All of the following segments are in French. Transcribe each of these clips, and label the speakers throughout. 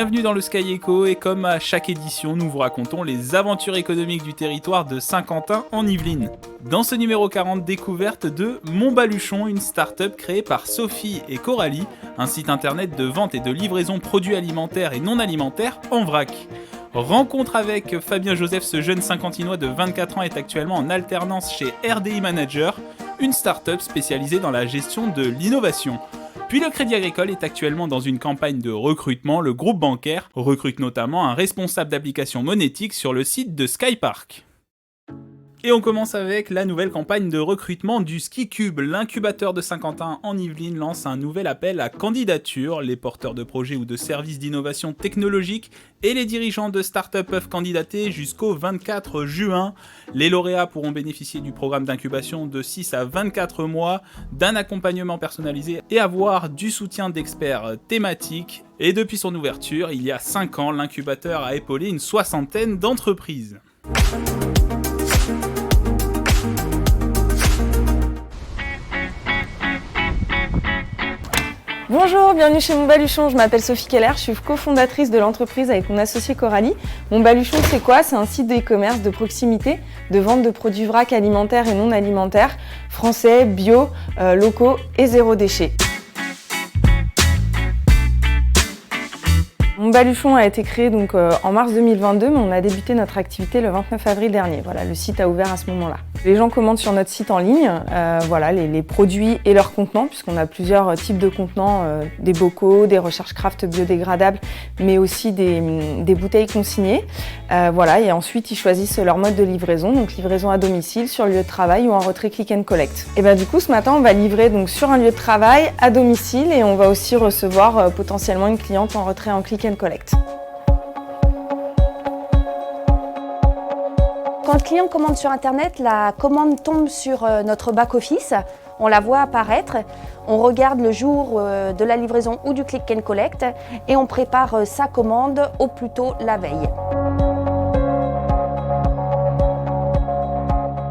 Speaker 1: Bienvenue dans le Sky Echo et comme à chaque édition, nous vous racontons les aventures économiques du territoire de Saint-Quentin en Yvelines. Dans ce numéro 40, découverte de Montbaluchon, une start-up créée par Sophie et Coralie, un site internet de vente et de livraison produits alimentaires et non alimentaires en vrac. Rencontre avec Fabien Joseph, ce jeune Saint-Quentinois de 24 ans est actuellement en alternance chez RDI Manager, une start-up spécialisée dans la gestion de l'innovation. Puis le Crédit Agricole est actuellement dans une campagne de recrutement. Le groupe bancaire recrute notamment un responsable d'application monétique sur le site de Skypark. Et on commence avec la nouvelle campagne de recrutement du Ski Cube. L'incubateur de Saint-Quentin en Yvelines lance un nouvel appel à candidature. Les porteurs de projets ou de services d'innovation technologique et les dirigeants de start-up peuvent candidater jusqu'au 24 juin. Les lauréats pourront bénéficier du programme d'incubation de 6 à 24 mois, d'un accompagnement personnalisé et avoir du soutien d'experts thématiques. Et depuis son ouverture, il y a 5 ans, l'incubateur a épaulé une 60aine d'entreprises.
Speaker 2: Bonjour, bienvenue chez Montbaluchon, je m'appelle Sophie Keller, je suis cofondatrice de l'entreprise avec mon associé Coralie. Montbaluchon, c'est quoi? C'est un site d'e-commerce de proximité, de vente de produits vrac alimentaires et non alimentaires, français, bio, locaux et zéro déchet. Montbaluchon a été créé donc en mars 2022, mais on a débuté notre activité le 29 avril dernier. Voilà, le site a ouvert à ce moment-là. Les gens commandent sur notre site en ligne les produits et leurs contenants, puisqu'on a plusieurs types de contenants, des bocaux, des recharges craft biodégradables, mais aussi des bouteilles consignées. Et ensuite ils choisissent leur mode de livraison, donc livraison à domicile, sur lieu de travail ou en retrait click and collect. Et du coup ce matin on va livrer donc sur un lieu de travail, à domicile, et on va aussi recevoir potentiellement une cliente en retrait en click and collect.
Speaker 3: Quand le client commande sur Internet, la commande tombe sur notre back-office, on la voit apparaître, on regarde le jour de la livraison ou du click and collect et on prépare sa commande au plus tôt la veille.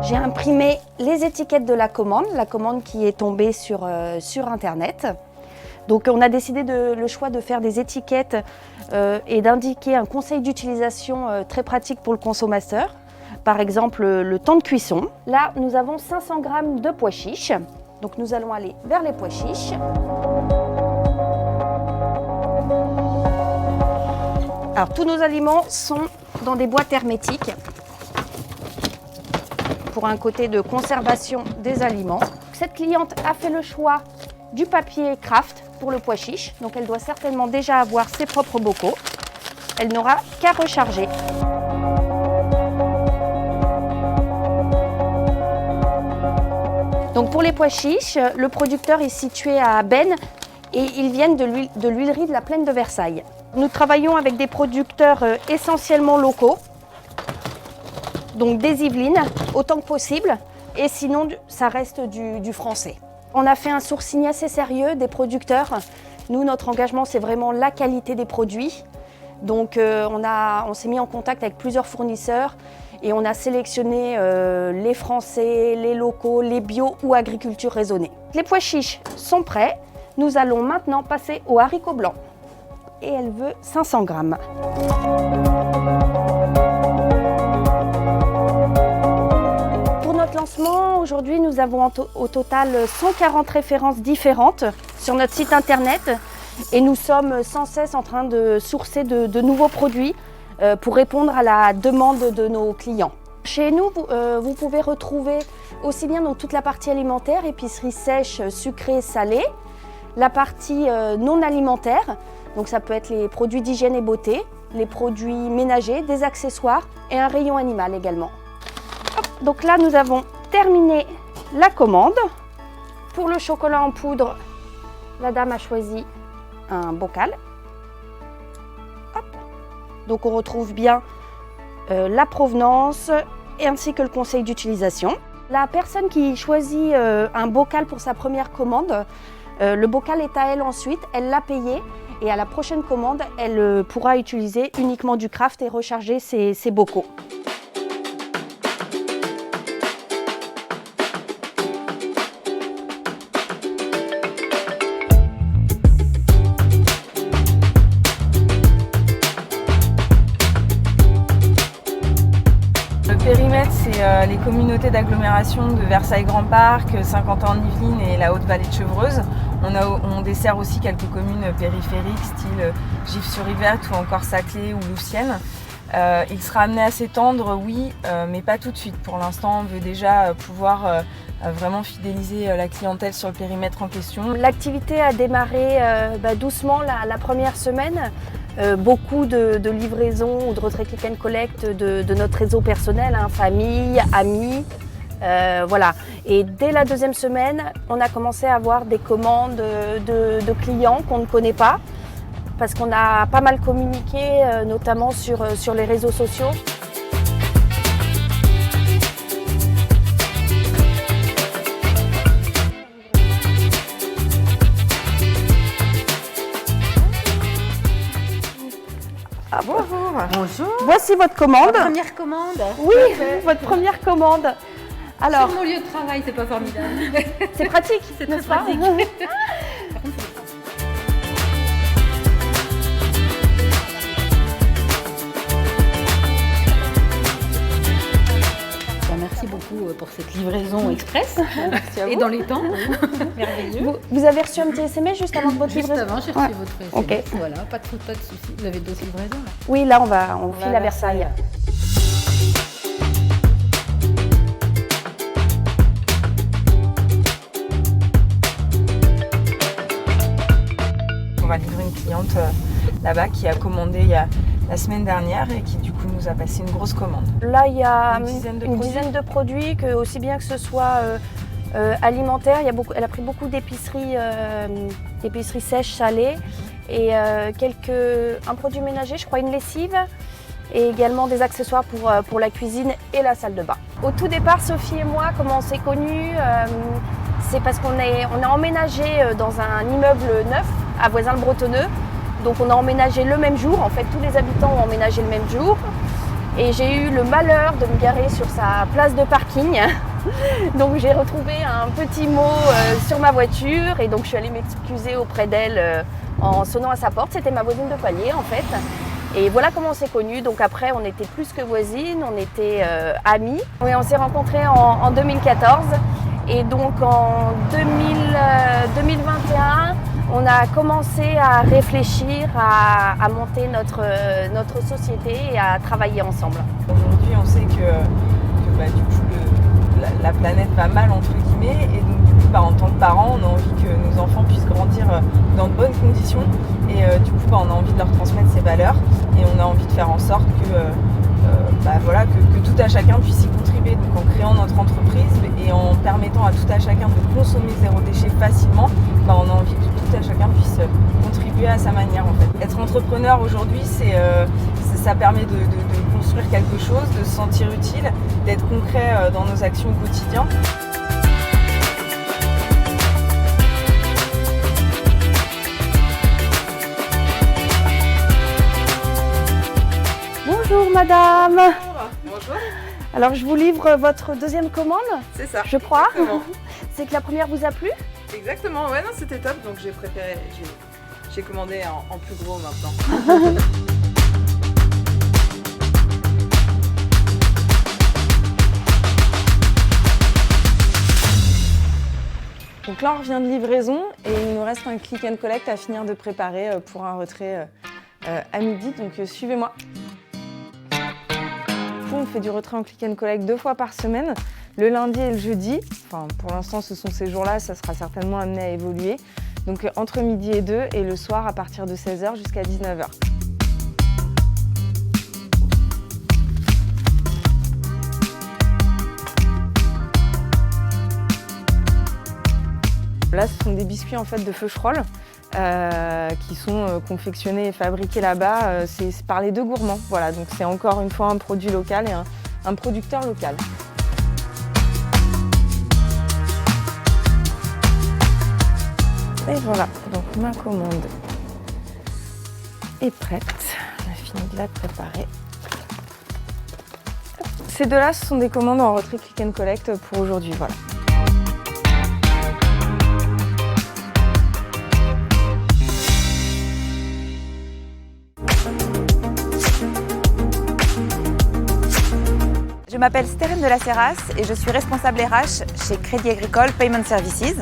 Speaker 3: J'ai imprimé les étiquettes de la commande qui est tombée sur Internet. Donc on a décidé le choix de faire des étiquettes et d'indiquer un conseil d'utilisation très pratique pour le consommateur. Par exemple, le temps de cuisson. Là, nous avons 500 g de pois chiches. Donc nous allons aller vers les pois chiches. Alors tous nos aliments sont dans des boîtes hermétiques pour un côté de conservation des aliments. Cette cliente a fait le choix du papier craft pour le pois chiche. Donc elle doit certainement déjà avoir ses propres bocaux. Elle n'aura qu'à recharger. Donc pour les pois chiches, le producteur est situé à Bennes et ils viennent de l'huilerie de la Plaine de Versailles. Nous travaillons avec des producteurs essentiellement locaux, donc des Yvelines autant que possible, et sinon ça reste du français. On a fait un sourcing assez sérieux des producteurs. Nous, notre engagement, c'est vraiment la qualité des produits. Donc on s'est mis en contact avec plusieurs fournisseurs et on a sélectionné les Français, les locaux, les bio ou agriculture raisonnée. Les pois chiches sont prêts. Nous allons maintenant passer aux haricots blancs. Et elle veut 500 g. Pour notre lancement, aujourd'hui, nous avons au total 140 références différentes sur notre site internet. Et nous sommes sans cesse en train de sourcer de nouveaux produits pour répondre à la demande de nos clients. Chez nous, vous pouvez retrouver aussi bien donc, toute la partie alimentaire, épicerie sèche, sucrée, salée, la partie non alimentaire, donc ça peut être les produits d'hygiène et beauté, les produits ménagers, des accessoires et un rayon animal également. Hop, donc là, nous avons terminé la commande. Pour le chocolat en poudre, la dame a choisi un bocal. Hop. Donc on retrouve bien la provenance ainsi que le conseil d'utilisation. La personne qui choisit un bocal pour sa première commande, le bocal est à elle ensuite, elle l'a payé et à la prochaine commande, elle pourra utiliser uniquement du craft et recharger ses bocaux.
Speaker 2: périmètre, c'est les communautés d'agglomération de Versailles-Grand Parc, Saint-Quentin-en-Yvelines et la Haute-Vallée de Chevreuse. On dessert aussi quelques communes périphériques, style Gif-sur-Yvette ou encore Saclay ou Louvciennes. Il sera amené à s'étendre, oui, mais pas tout de suite. Pour l'instant, on veut déjà pouvoir vraiment fidéliser la clientèle sur le périmètre en question.
Speaker 3: L'activité a démarré doucement la première semaine. Beaucoup de livraisons ou de retrait click and collect de notre réseau personnel, famille, amis. Voilà. Et dès la deuxième semaine, on a commencé à avoir des commandes de clients qu'on ne connaît pas, parce qu'on a pas mal communiqué, notamment sur les réseaux sociaux.
Speaker 2: Ah, bonjour.
Speaker 4: Bonjour.
Speaker 3: Voici votre commande.
Speaker 4: Première commande.
Speaker 3: Oui, votre première commande. Alors,
Speaker 4: sur mon lieu de travail, c'est pas formidable.
Speaker 3: c'est pratique,
Speaker 4: C'est très
Speaker 3: n'est-ce pas?
Speaker 4: pratique. Par contre, merci beaucoup pour cette livraison express et dans les temps. Merveilleux.
Speaker 3: Vous avez reçu un petit SMS juste avant votre
Speaker 4: Juste
Speaker 3: livraison?
Speaker 4: avant, j'ai reçu votre SMS.
Speaker 3: Ok.
Speaker 4: Voilà, pas de soucis. Vous avez le dossier livraison là?
Speaker 3: Oui, là on file à Versailles.
Speaker 2: On va livrer une cliente là-bas qui a commandé la semaine dernière et qui du coup nous a passé une grosse commande.
Speaker 3: Là, il y a
Speaker 2: Une dizaine de
Speaker 3: une
Speaker 2: produits.
Speaker 3: dizaine de produits, aussi bien que ce soit alimentaire. Elle a pris beaucoup d'épiceries sèches, salées, et un produit ménager, je crois une lessive, et également des accessoires pour la cuisine et la salle de bain. Au tout départ, Sophie et moi, comment on s'est connus, c'est parce qu'on a emménagé dans un immeuble neuf à Voisins-le-Bretonneux. Donc on a emménagé le même jour, en fait tous les habitants ont emménagé le même jour. Et j'ai eu le malheur de me garer sur sa place de parking. Donc j'ai retrouvé un petit mot sur ma voiture et donc je suis allée m'excuser auprès d'elle en sonnant à sa porte. C'était ma voisine de palier en fait. Et voilà comment on s'est connus. Donc après on était plus que voisines, on était amies. Et on s'est rencontrés en 2014. Et donc en 2021, on a commencé à réfléchir à monter notre société et à travailler ensemble.
Speaker 2: Aujourd'hui, on sait que du coup, la planète va mal, entre guillemets, et donc du coup, en tant que parents, on a envie que nos enfants puissent grandir dans de bonnes conditions, et du coup, on a envie de leur transmettre ces valeurs, et on a envie de faire en sorte que tout à chacun puisse y contribuer, donc en créant notre entreprise et en permettant à tout à chacun de consommer zéro déchet facilement, on a envie que tout à chacun puisse contribuer à sa manière en fait. Être entrepreneur aujourd'hui, ça permet de construire quelque chose, de se sentir utile, d'être concret dans nos actions au quotidien.
Speaker 3: Bonjour madame.
Speaker 5: Bonjour,
Speaker 3: Alors je vous livre votre deuxième commande,
Speaker 5: c'est ça.
Speaker 3: je crois.
Speaker 5: Exactement.
Speaker 3: C'est que la première vous a plu?
Speaker 5: Exactement, ouais, non, c'était top, donc j'ai commandé en plus gros maintenant.
Speaker 2: Donc là on revient de livraison et il nous reste un click and collect à finir de préparer pour un retrait à midi, donc suivez-moi. On fait du retrait en click and collect 2 fois par semaine, le lundi et le jeudi. Enfin, pour l'instant, ce sont ces jours-là, ça sera certainement amené à évoluer. Donc entre midi et 2 et le soir à partir de 16h jusqu'à 19h. Là, ce sont des biscuits en fait de Feucherolles qui sont confectionnés et fabriqués là-bas. C'est par les Deux Gourmands. Voilà, donc c'est encore une fois un produit local et un producteur local. Et voilà, donc ma commande est prête. On a fini de la préparer. Ces deux-là, ce sont des commandes en retrait click and collect pour aujourd'hui. Voilà.
Speaker 3: Je
Speaker 6: m'appelle Stérène de la Serras et je suis responsable RH chez Crédit Agricole Payment Services.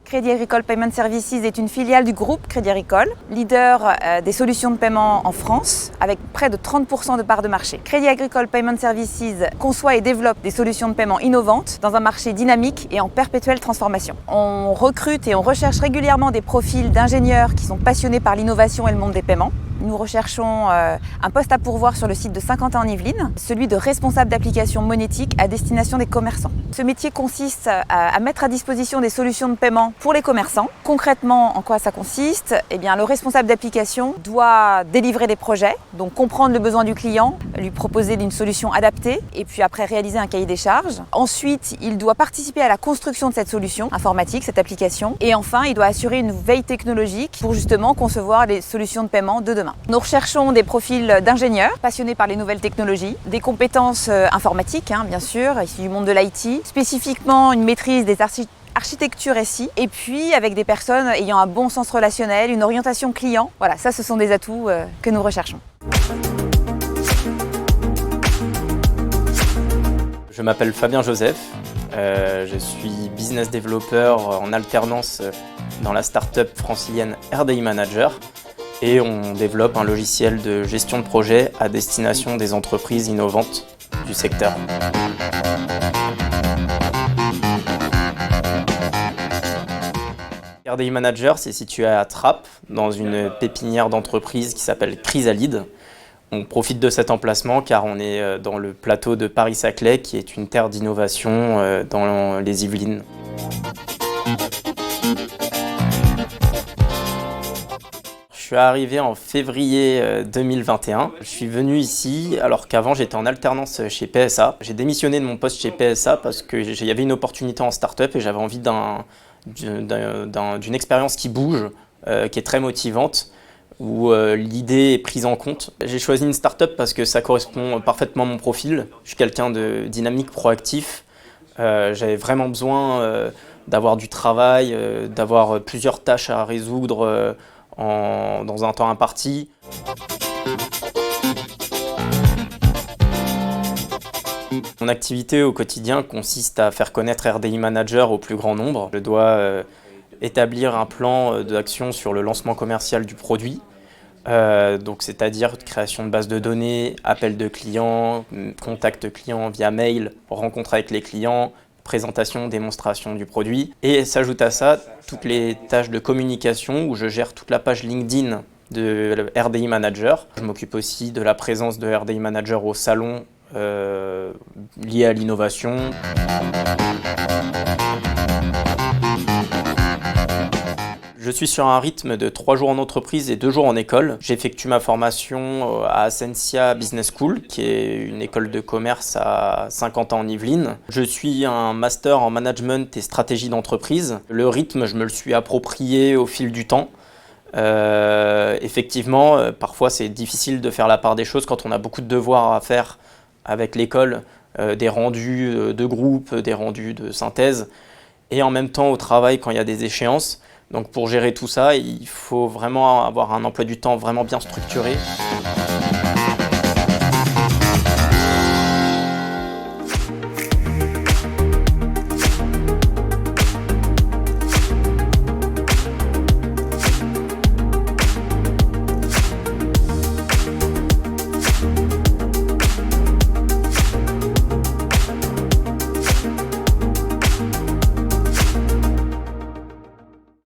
Speaker 6: Crédit Agricole Payment Services est une filiale du groupe Crédit Agricole, leader des solutions de paiement en France, avec près de 30% de part de marché. Crédit Agricole Payment Services conçoit et développe des solutions de paiement innovantes dans un marché dynamique et en perpétuelle transformation. On recrute et on recherche régulièrement des profils d'ingénieurs qui sont passionnés par l'innovation et le monde des paiements. Nous recherchons un poste à pourvoir sur le site de Saint-Quentin-en-Yvelines, celui de responsable d'application monétique à destination des commerçants. Ce métier consiste à mettre à disposition des solutions de paiement pour les commerçants. Concrètement, en quoi ça consiste ? Eh bien, le responsable d'application doit délivrer des projets, donc comprendre le besoin du client, lui proposer une solution adaptée et puis après réaliser un cahier des charges. Ensuite, il doit participer à la construction de cette solution informatique, cette application. Et enfin, il doit assurer une veille technologique pour justement concevoir les solutions de paiement de demain. Nous recherchons des profils d'ingénieurs passionnés par les nouvelles technologies, des compétences informatiques, bien sûr, issues du monde de l'IT, spécifiquement une maîtrise des architecture SI, et puis avec des personnes ayant un bon sens relationnel, une orientation client. Voilà, ça ce sont des atouts que nous recherchons.
Speaker 7: Je m'appelle Fabien Joseph, je suis business developer en alternance dans la start-up francilienne RDI Manager et on développe un logiciel de gestion de projet à destination des entreprises innovantes du secteur. RDI Manager, c'est situé à Trappes, dans une pépinière d'entreprise qui s'appelle Chrysalide. On profite de cet emplacement car on est dans le plateau de Paris-Saclay, qui est une terre d'innovation dans les Yvelines. Je suis arrivé en février 2021. Je suis venu ici alors qu'avant j'étais en alternance chez PSA. J'ai démissionné de mon poste chez PSA parce qu'il y avait une opportunité en start-up et j'avais envie d'une expérience qui bouge, qui est très motivante, où l'idée est prise en compte. J'ai choisi une start-up parce que ça correspond parfaitement à mon profil. Je suis quelqu'un de dynamique, proactif. J'avais vraiment besoin d'avoir du travail, d'avoir plusieurs tâches à résoudre dans un temps imparti. Mon activité au quotidien consiste à faire connaître RDI Manager au plus grand nombre. Je dois établir un plan d'action sur le lancement commercial du produit, donc c'est-à-dire création de base de données, appel de clients, contact client via mail, rencontre avec les clients, présentation, démonstration du produit. Et s'ajoute à ça toutes les tâches de communication où je gère toute la page LinkedIn de RDI Manager. Je m'occupe aussi de la présence de RDI Manager au salon lié à l'innovation. Je suis sur un rythme de 3 jours en entreprise et 2 jours en école. J'effectue ma formation à Ascensia Business School, qui est une école de commerce à Saint-Quentin-en-Yvelines. Je suis un master en management et stratégie d'entreprise. Le rythme, je me le suis approprié au fil du temps. Effectivement, parfois c'est difficile de faire la part des choses quand on a beaucoup de devoirs à faire avec l'école, des rendus de groupe, des rendus de synthèse, et en même temps au travail quand il y a des échéances. Donc pour gérer tout ça, il faut vraiment avoir un emploi du temps vraiment bien structuré.